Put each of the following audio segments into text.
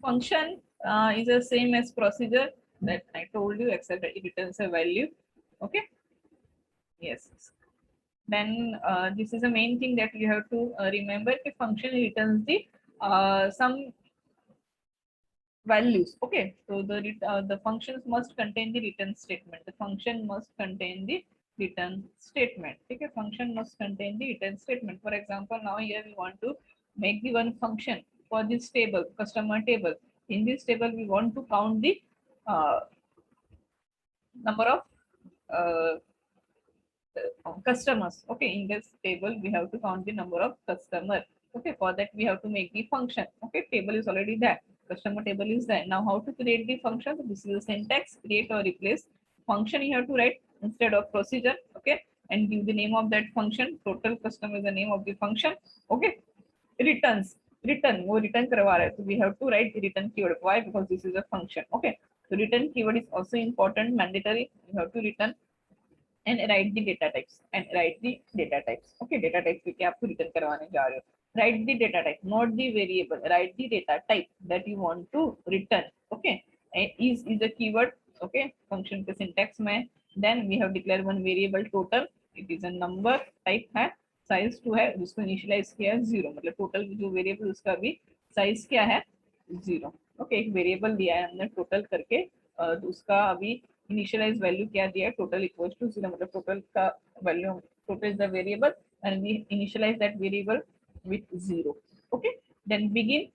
function is the same as procedure that I told you, except that it returns a value. Okay. Yes. Then this is the main thing that you have to remember. The function returns the some values. Okay, so the functions must contain the return statement. The function must contain the return statement. Okay, function must contain the return statement. For example, now here we want to make the one function for this table, customer table. In this table, we want to count the number of customers. Okay, in this table we have to count the number of customer. Okay, for that we have to make the function. Okay, table is already there, customer table is there. Now how to create the function? So this is the syntax: create or replace. Function you have to write instead of procedure. Okay, and give the name of that function. Total customer is the name of the function. Okay, returns, return वो return करवा रहा है, so we have to write the return keyword. Why? Because this is a function. Okay, so return keyword is also important, mandatory. You have to return and write the data types and write the data types. Okay, data types के आपको return करवाने जा रहे हो. Write the data type, not the variable. Write the data type that you want to return. Okay, and is a keyword. Okay, function के syntax में. Then we have declared one variable total. It is a number type है. Size 2 है, जिसको initialize किया है 0. मतलब total जो variable उसका भी size क्या है 0. Okay, एक variable दिया है हमने total करके, उसका अभी इनिशियलाइज वैल्यू क्या दिया है, टोटल इक्वल्स टू 0. मतलब टोटल का value, total is the variable and we initialise that variable with 0. Okay, then begin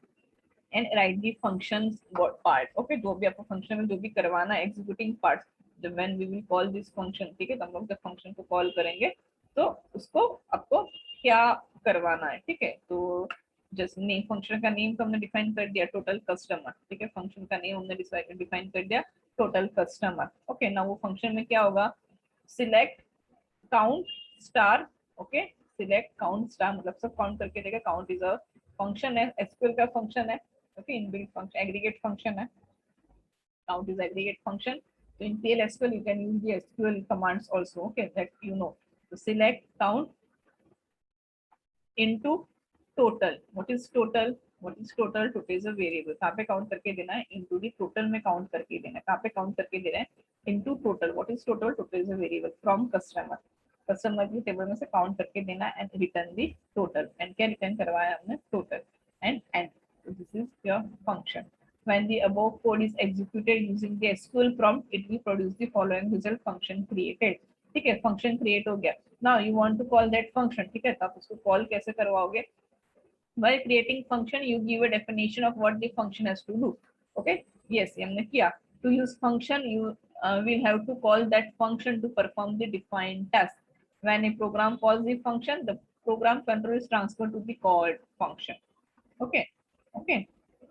and write the functions part. Okay, जो भी आपको फंक्शन में जो भी करवाना है, एग्जीक्यूटिंग पार्ट, जब when we will call this function, ठीक है, तो हम लोग जब फंक्शन को कॉल करेंगे तो उसको आपको क्या करवाना है. ठीक है, तो जस्ट नेम, फंक्शन का नेम तो हमने डिफाइन कर दिया, टोटल कस्टमर. ठीक है, फंक्शन का नेम हमने डिफाइन कर दिया, टोटल कस्टमर. ओके, ना वो फंक्शन में क्या होगा, select count star. Okay, select count star मतलब सब काउंट करके देगा. काउंट इज अ फंक्शन है, एसक्यूएल का फंक्शन है. Okay, inbuilt function, aggregate function है. Count is aggregate function. So in PL SQL you can use the SQL commands also. Okay, that you know. So select count into total. What is total? What is total? Total is a variable. कहाँ पे count करके देना है? Into the total में count करके देना है. कहाँ पे count करके दे रहे हैं? Into total. What is total? Total is a variable from customer. Customer की टेबल में से count करके देना and return the total. And क्या return करवाया हमने? Total. And so this is your function. When the above code is executed using the SQL prompt, it will produce the following result: function created. ठीक है, function create हो गया. Now you want to call that function. ठीक है, तो आप उसको call कैसे करवाओगे? By creating function, you give a definition of what the function has to do. Okay, yes, ये हमने किया. To use function, you will have to call that function to perform the defined task. When a program calls the function, the program control is transferred to the called function. Okay, okay.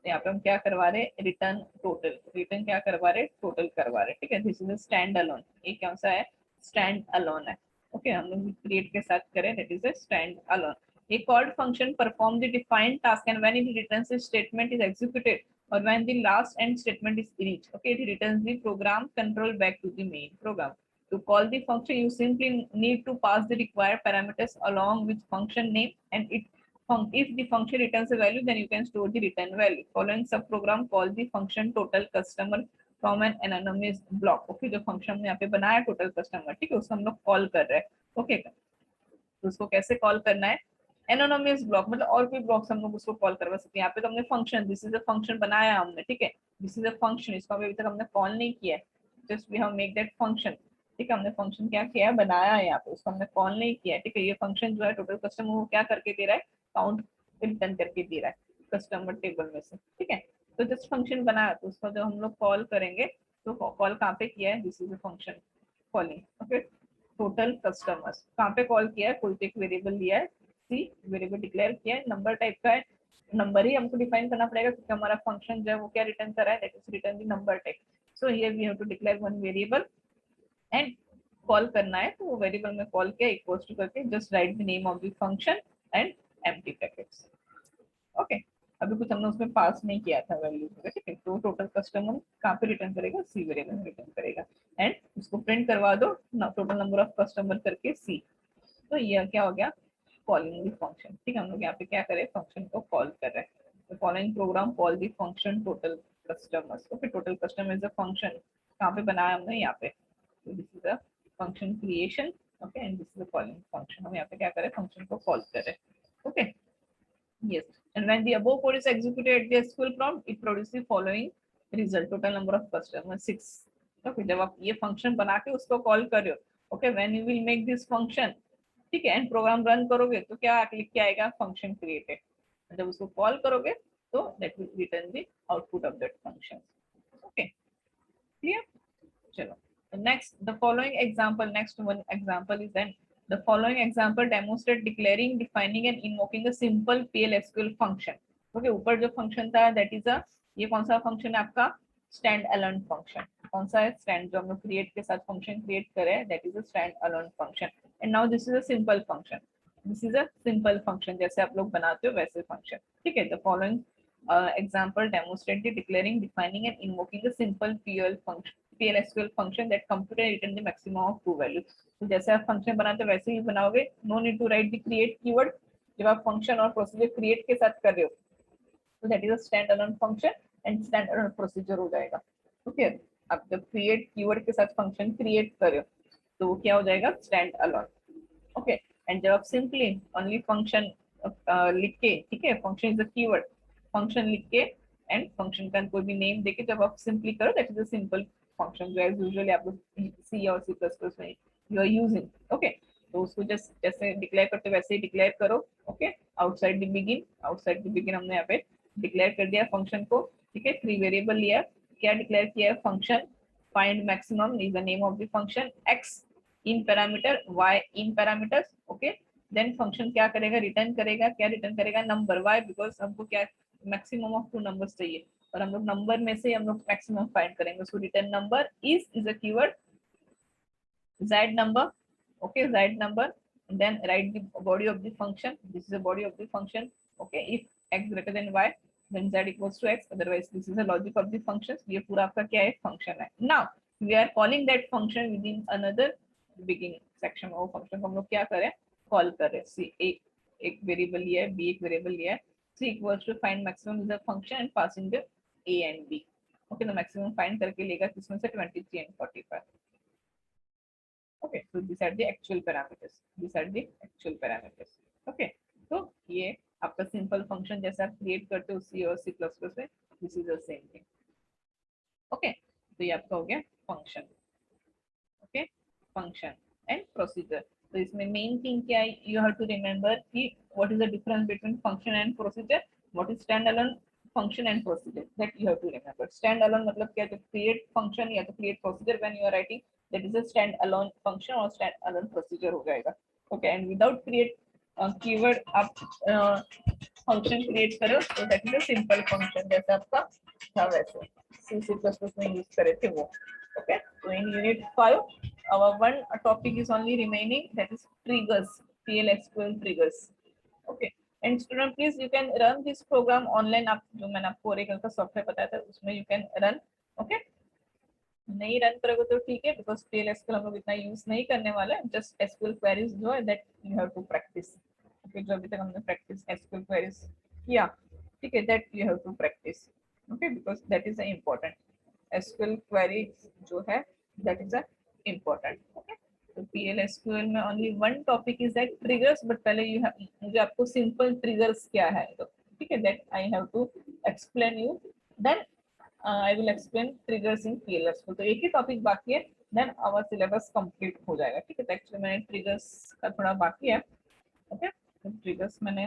यहाँ पे हम क्या करवा रहे, return total. Return क्या करवा रहे, total करवा रहे. ठीक है, this is a stand alone. ये कौन सा है, स्टैंड अलोन है. ओके, हम लोग क्रिएट के साथ करें, that is a stand alone. A called function perform the defined task, and when it returns a statement is executed or when the last end statement is reached, okay, it returns the program control back to the main program. To call the function, you simply need to pass the required parameters along with function name, and if the function returns a value, then you can store the return value. Following subprogram call the function total customer from an anonymous block. Okay, जो function हमने यहाँ पे बनाया total customer, ठीक है, उसको हम लोग कॉल कर रहे हैं. ओके, तो उसको कैसे कॉल करना है, एनोनिमस ब्लॉक, मतलब और कोई ब्लॉक्स हम लोग उसको कॉल करवा सकते हैं. यहाँ पे तो हमने function, this is a function बनाया हमने. ठीक है, दिस इज अ फंक्शन, इसको अभी तक हमने कॉल नहीं किया है, just we have make that function. ठीक है, हमने फंक्शन क्या किया है, बनाया है यहाँ पे, उसको हमने कॉल नहीं किया है. ठीक है, ये फंक्शन जो है टोटल कस्टमर वो क्या करके दे रहा है, काउंट रिटर्न करके दे रहा है कस्टमर टेबल में से. ठीक है, तो जस्ट फंक्शन बनाया, तो उसको जब हम लोग कॉल करेंगे तो कॉल कहाँ पे किया है, this is a function calling. Okay, total customers कहाँ पे कॉल किया है, कोई एक वेरिएबल लिया है, सी वेरिएबल डिक्लेयर किया है, नंबर टाइप का है, नंबर ही हमको डिफाइन करना पड़ेगा क्योंकि हमारा फंक्शन जो है वो क्या रिटर्न कर रहा है, that is return the number type. So here we have to declare one variable and call करना है, तो वो वेरिएबल में कॉल किया इक्वल्स टू करके just write the name of the function and empty brackets. Okay, अभी कुछ हमने उसमें पास नहीं किया था वैल्यू. ठीक है, तो टोटल कस्टमर कहाँ पे रिटर्न करेगा, सी वेरिएबल में रिटर्न करेगा एंड उसको प्रिंट करवा दो टोटल नंबर ऑफ कस्टमर करके सी. तो ये क्या हो गया, कॉलिंग द फंक्शन. ठीक है, हम लोग यहाँ पे क्या करें, फंक्शन को कॉल कर रहे हैं. तो following program call the function total customers. Okay, total customer is a function. कहाँ पे बनाया हमने? यहाँ पे. So this is a function creation. Okay, and this is the calling function. हम यहाँ पे क्या करें? Function को call करें. Okay. Yes. And when the above code is executed at the SQL prompt, it produces the following result. Total number of customers 6. Okay. जब आप ये function बना के उसको call कर रहे हो. Okay. When you will make this function, ठीक है, एंड प्रोग्राम रन करोगे तो क्या लिख के आएगा? Function created. जब उसको कॉल करोगे तो that will return the output of that function. Okay, clear? चलो, next the following example. Next one example is then the following example demonstrate declaring, defining and invoking a simple PL/SQL function. Okay, ऊपर जो function था that is a, ये कौन सा function है आपका? Stand alone function. कौन सा है? स्टैंड, जो हम क्रिएट के साथ फंक्शन क्रिएट करे that is a stand alone function. And now this is a simple function. This is a simple function, जैसे आप लोग बनाते हो वैसे फंक्शन. ठीक है, the following example demonstrate the declaring, defining and invoking a simple PL/SQL function that compute and return the maximum of true values. तो जैसे आप फंक्शन बनाते हो वैसे ही बनाओगे. No need to write the create keyword. जब आप फंक्शन और प्रोसीजर क्रिएट के साथ कर रहे हो तो that is a stand alone function and stand alone procedure हो जाएगा. ओके, आप जब क्रिएट कीवर्ड के साथ फंक्शन क्रिएट कर रहे हो तो वो क्या हो जाएगा? Stand alone. ओके, एंड जब आप सिंपली ओनली फंक्शन लिख के, ठीक है, function is a keyword, function लिख के एंड फंक्शन का कोई भी नेम देके जब आप सिंपली करो that is a simple function, जो एज यूजुअली आप लोग सी और C++ में यू आर यूजिंग. ओके, तो उसको जस्ट जैसे डिक्लेयर करते वैसे ही डिक्लेयर करो. Okay, outside the begin. Outside the begin हमने यहाँ पे डिक्लेयर कर दिया फंक्शन को. ठीक है, 3 वेरिएबल लिया. क्या डिक्लेयर किया है? Function find maximum is the name of the function. x in parameter, y in parameters. Okay, then function क्या करेगा? रिटर्न करेगा. क्या रिटर्न करेगा? नंबर. वाई? बिकॉज हमको क्या, मैक्सिमम ऑफ 2 नंबर्स चाहिए और हम लोग नंबर में से हम लोग मैक्सिमम फाइंड करेंगे. So return number is a keyword. z number. Okay, z number. And then write the body of the function. This is the body of the function. Okay, if x greater than y, then z equals to x. Otherwise, this is the logic of the functions. ये पूरा आपका क्या है? Function है. Now we are calling that function within another beginning section of function. हम लोग क्या करें? कॉल करें. C एक वेरिएबल लिया है, b एक वेरिएबल लिया है. C equals to find maximum is the function and passing the a and b. Okay, तो maximum find करके लेगा किसमें से? 23 and 45. Okay, so these are the actual parameters. These are the actual parameters. Okay, तो ये आपका simple function जैसा आप क्रिएट करते हो C और C++ में, this is the same thing. Okay, तो ये आपका हो गया function. Okay, function and procedure. तो इसमें मेन थिंग क्या है? यू हैव टू रिमेंबर कि what is the difference between function and procedure. What is stand alone function and procedure, that you have to remember. Stand alone मतलब क्या? तो create function या तो create procedure when you are writing, that is a stand alone function और stand alone procedure हो जाएगा. Okay, and without create keyword आप function create करो तो that is a simple function जैसे आपका था वैसे C++ में यूज करे थे वो. Okay, so in unit 5 our one topic is only remaining, that is triggers, PL/SQL triggers. Okay, and student please you can run this program online. आप जो मैंने आपको Oracle का सॉफ्टवेयर बताया था उसमें you can run. Okay, नहीं run करोगे तो ठीक है, बिकॉज PL/SQL हम लोग इतना यूज नहीं करने वाला है. जस्ट SQL क्वेरीज जो है that you have to practice. Okay, जो अभी तक हमने प्रैक्टिस SQL क्वेरीज किया, ठीक है, that you have to practice. Okay, because that is important. SQL query जो है दैट इज इम्पोर्टेंट. ओके, तो PL/SQL में only one topic is that triggers. But पहले यू हैव, मुझे आपको सिंपल ट्रिगर्स क्या है तो ठीक है, that I have to explain you. Then I will explain triggers in PL/SQL. तो एक ही टॉपिक बाकी है, देन आवर सिलेबस कंप्लीट हो जाएगा. ठीक है, तो एक्चुअली मैंने ट्रिगर्स का थोड़ा बाकी है. ओके, तो ट्रिगर्स मैंने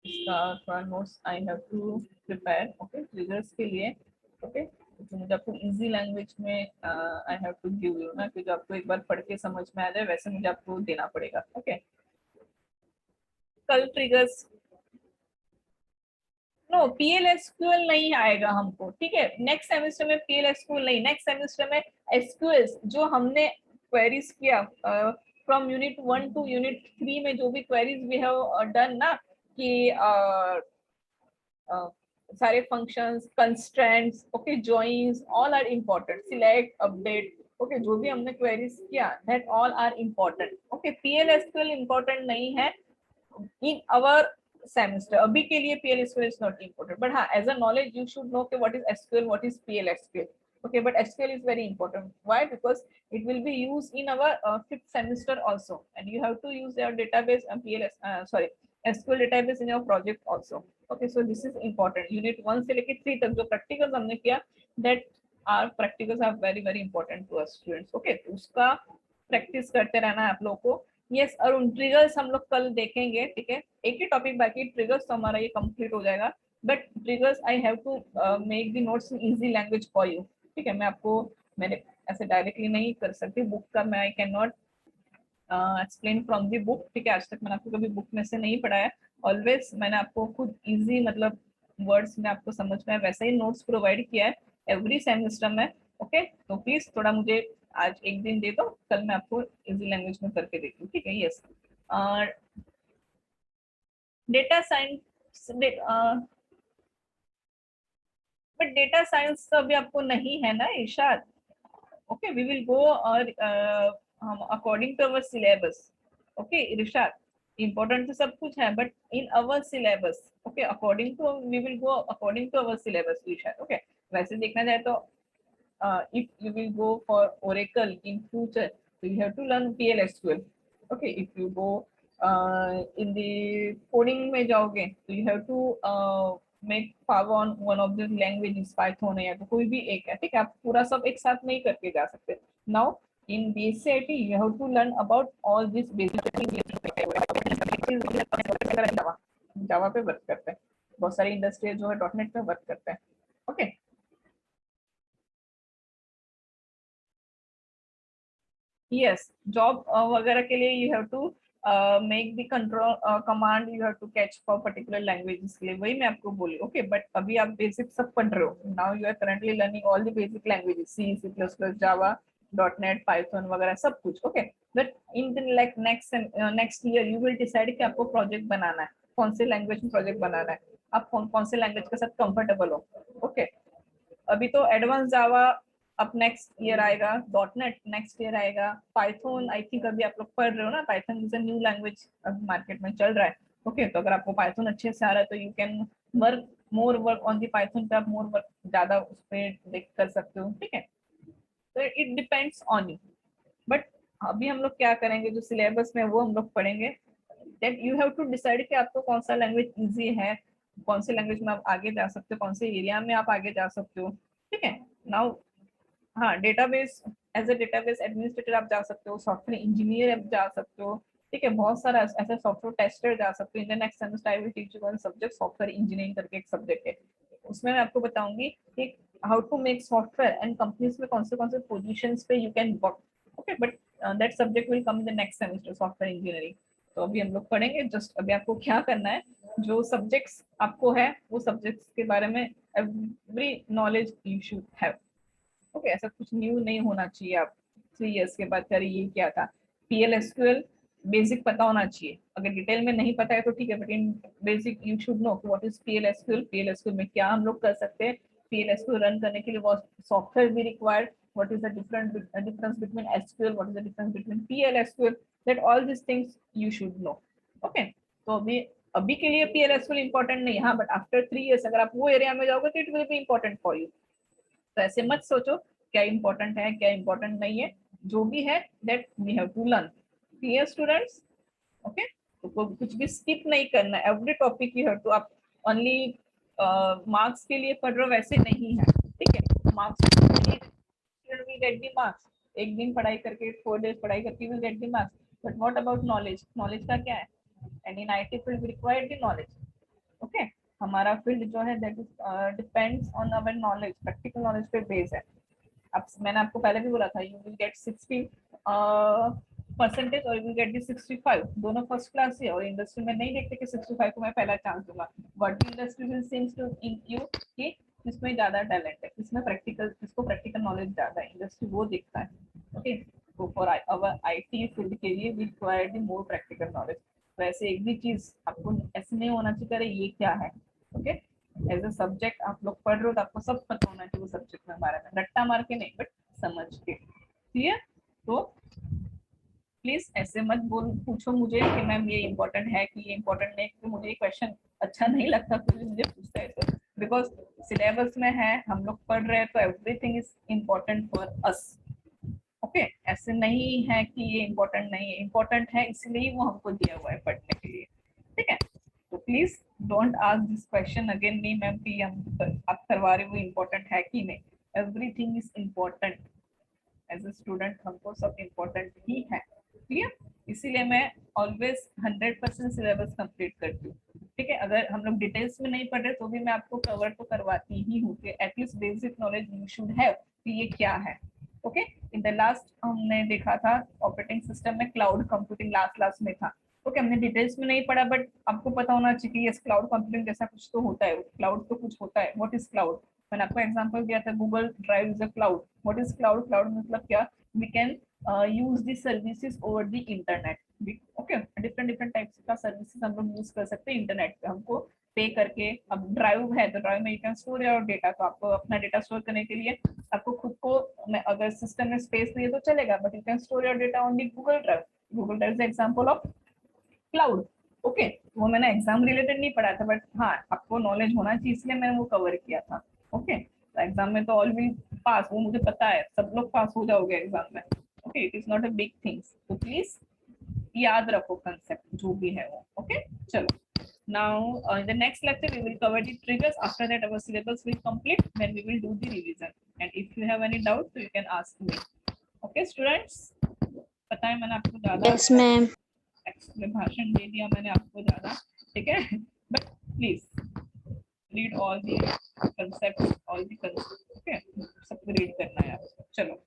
इसका थोड़ा notes I have to prepare. Okay, triggers के लिए. ओके, तो मुझे आपको इजी लैंग्वेज में I have to give you ना, कि जो आपको एक बार पढ़ के समझ में आ जाए वैसे मुझे आपको देना पड़ेगा. ओके, कल ट्रिगर्स नो PL/SQL नहीं आएगा हमको. ठीक है, नेक्स्ट सेमेस्टर में PL/SQL नहीं. नेक्स्ट सेमेस्टर में SQL जो हमने क्वेरीज किया फ्रॉम यूनिट 1 टू यूनिट 3 में, जो भी क्वेरीज वी हैव डन ना, कि सारे functions, constraints, okay, joins, all are important. Select, update, okay, जो भी हमने क्वेरीज किया that all are important. Okay, PL/SQL important नहीं है. इन अवर सेमेस्टर अभी के लिए PL SQL is not important, but हाँ as a knowledge you should know कि what is SQL, what is PL SQL. Okay, but SQL is very important. Why? Because it will be used in our fifth semester also, and you have to use your database and SQL database in your project also. Okay, so this is important. Unit 1 से लेके 3 तक जो practicals हमने किया, that our practicals are very very important to us students. Okay, उसका practice करते रहना है आप लोगों को. यस अरुण, ट्रिगर्स हम लोग कल देखेंगे. ठीक है, एक ही टॉपिक बाकी, ट्रिगर्स तो हमारा ये कंप्लीट हो जाएगा. But triggers I have to make the notes in easy language for you. ठीक है, मैं आपको मैंने ऐसे डायरेक्टली नहीं कर सकती, बुक का मैं I can not explain from the book. ठीक है, आज तक मैंने आपको कभी बुक में से नहीं पढ़ाया. ऑलवेज मैंने आपको खुद इजी मतलब वर्ड्स में आपको समझ में वैसे ही नोट्स प्रोवाइड किया है एवरी सेमेस्टर में. ओके, तो प्लीज थोड़ा मुझे आज एक दिन दे दो, कल मैं आपको इजी लैंग्वेज में करके देती हूँ. ठीक है, yes. Data science, but data science तो अभी आपको नहीं है ना Irshad. Okay, we will go और हम according to our syllabus. Okay Irshad, important तो सब कुछ है but in our syllabus. Okay, according to we will go according to our syllabus Irshad. Okay, वैसे देखना जाए तो if you will go for Oracle in future, so you have to learn PL SQL. Okay, if you go in the coding में जाओगे तो you have to make Java on one of the languages, Python है या तो कोई भी एक है. ठीक है, आप पूरा सब एक साथ नहीं करके जा सकते. Now in BSc you have to learn about all these basic things. जावा पे वर्क करते हैं, बहुत सारी इंडस्ट्री जो है .NET पे वर्क करते हैं. ओके, यस, जॉब वगैरह के लिए you have to make the control command, you have to catch for particular languages के लिए. वही मैं आपको बोली. ओके, बट अभी आप बेसिक सब पढ़ रहे हो. Now you are currently learning all the basic languages, C, C plus plus, Java, .NET, Python वगैरह सब कुछ. Okay, but in the like next year you will decide कि आपको प्रोजेक्ट बनाना है, कौन से लैंग्वेज में प्रोजेक्ट बनाना है, आप कौन से लैंग्वेज के साथ कंफर्टेबल हो. ओके, अभी तो एडवांस जावा अब नेक्स्ट ईयर आएगा, .NET नेक्स्ट ईयर आएगा, पाइथन आई थिंक अभी आप लोग पढ़ रहे हो ना, Python is a new language market में चल रहा है. ओके, तो अगर आपको पाइथन अच्छे से आ रहा है तो you can work more work on the Python पे, आप मोर वर्क ज्यादा उस पर देख कर सकते हो. ठीक है, तो it depends on you. But अभी हम लोग क्या करेंगे, जो सिलेबस में वो हम लोग पढ़ेंगे. That you have to decide कि आपको कौन सा लैंग्वेज इजी है, कौन से लैंग्वेज में आप आगे जा सकते हो, कौन से एरिया में आप आगे जा सकते हो. ठीक है, नाउ हाँ, database as a database administrator आप जा सकते हो, सॉफ्टवेयर इंजीनियर आप जा सकते हो. ठीक है, बहुत सारा ऐसा सॉफ्टवेयर टेस्टर जा सकते हो. In the next semester I will teach you one subject, software engineering करके एक सब्जेक्ट है. उसमें मैं आपको बताऊंगी कि how to make software and companies में कौन से पोजीशंस पे you can work. Okay, but that subject will come in the next semester, software engineering. तो अभी हम लोग पढ़ेंगे. जस्ट अभी आपको क्या करना है, जो सब्जेक्ट्स आपको है वो सब्जेक्ट्स के बारे में every knowledge you should have. Okay, ऐसा कुछ न्यू नहीं होना चाहिए. आप 3 इयर्स के बाद करिए ये क्या था, PL SQL बेसिक पता होना चाहिए. अगर डिटेल में नहीं पता है तो ठीक है, but in basic you should know what is PL SQL, PL SQL में क्या हम लोग कर सकते हैं, PL SQL रन करने के लिए वो सॉफ्टवेयर भी required, what is the difference between SQL, what is the difference between PL SQL, that all these things you should know. Okay, तो अभी के लिए PL SQL important नहीं. हाँ, बट आफ्टर 3 इयर्स अगर आप वो एरिया में जाओगे तो it will be important for you. तो ऐसे मत सोचो क्या इंपॉर्टेंट है क्या इंपॉर्टेंट नहीं है, जो भी है that we have to learn. Clear students? Okay, तो कुछ भी स्किप नहीं करना, every topic you have to. आप ओनली मार्क्स के लिए पढ़ रहे हो वैसे नहीं है. ठीक है, marks will get the marks, एक दिन पढ़ाई करके 4 days पढ़ाई करके will get the marks. But what about knowledge, knowledge का क्या है, and in IT field we require the knowledge. Okay, हमारा फील्ड जो है that is depends on our knowledge, practical knowledge पे बेस है. अब मैंने आपको पहले भी बोला था, यू विल गेट 60% और यू विल गेट दी 65, दोनों फर्स्ट क्लास है. और इंडस्ट्री में नहीं देखते कि 65 को मैं पहला चांस दूंगा. बट industry will seems to in you कि इसमें ज्यादा टैलेंट है, इसमें प्रैक्टिकल, इसको प्रैक्टिकल नॉलेज ज्यादा है, इंडस्ट्री वो देखता है. ओके, तो फॉर अवर IT फील्ड के लिए we require the more practical knowledge. वैसे एक भी चीज आपको ऐसे नहीं होना चाहिए अरे ये क्या है. ओके, एज अ सब्जेक्ट आप लोग पढ़ रहे हो तो आपको सब पता होना चाहिए वो सब्जेक्ट में बारे में, रट्टा मार के नहीं बट समझ के. क्लियर? तो प्लीज ऐसे मत बोल पूछो मुझे कि मैम ये इम्पोर्टेंट है कि ये इम्पोर्टेंट नहीं, क्योंकि मुझे ये क्वेश्चन अच्छा नहीं लगता कोई मुझे पूछता है तो, बिकॉज सिलेबस में है, हम लोग पढ़ रहे हैं, तो everything is important for us. Okay, ऐसे नहीं है कि ये इम्पोर्टेंट नहीं है, इम्पोर्टेंट है इसलिए वो हमको दिया हुआ है पढ़ने के लिए, ठीक है। तो please don't ask this question again, नहीं मैम कि हम आप करवा रहे वो इम्पोर्टेंट है कि नहीं, everything is important. As a student हमको सब इम्पोर्टेंट ही है, क्लियर। इसीलिए मैं ऑलवेज 100% सिलेबस कंप्लीट करती हूँ, ठीक है। अगर हम लोग डिटेल्स में नहीं पढ़ रहे तो भी मैं आपको कवर तो करवाती ही हूँ कि at least basic knowledge you should have कि ये क्या है। ओके, इन द लास्ट हमने देखा था ऑपरेटिंग सिस्टम में क्लाउड कंप्यूटिंग लास्ट में था। ओके, हमने डिटेल्स में नहीं पढ़ा, बट आपको पता होना चाहिए कि क्लाउड कंप्यूटिंग जैसा कुछ तो होता है, क्लाउड तो कुछ होता है। What is cloud? मैंने आपको एग्जांपल दिया था, Google Drive is a cloud. What is cloud? Cloud मतलब क्या? We can use the services over the internet. Okay, different different types का सर्विसेज हम लोग यूज कर सकते हैं इंटरनेट पे, हमको पे करके। अब ड्राइव है तो ड्राइव में you can store your data, तो आपको अपना डेटा स्टोर करने के लिए आपको खुद को अगर सिस्टम में स्पेस नहीं है तो चलेगा, but you can store your data on the Google drive. Google Drive is example of cloud. Okay, वो मैंने एग्जाम रिलेटेड नहीं पढ़ा था, बट हाँ आपको नॉलेज होना चाहिए इसलिए मैंने वो कवर किया था। ओके, तो एग्जाम में तो ऑल विल पास, वो मुझे पता है, सब लोग पास हो जाओगे एग्जाम में। Okay, it is not a big things, तो प्लीज याद रखो कंसेप्ट जो भी है वो। ओके, चलो। Now, in the next lecture, we will cover the triggers. After that, our syllabus will complete. Then we will do the revision. And if you have any doubt, so you can ask me. Okay, students? पता है मैंने आपको ज़्यादा Yes, ma'am. भाषण दे दिया मैंने आपको ज़्यादा, ठीक है? But please read all the concepts, all the concepts. Okay, सब read करना है आपको। चलो।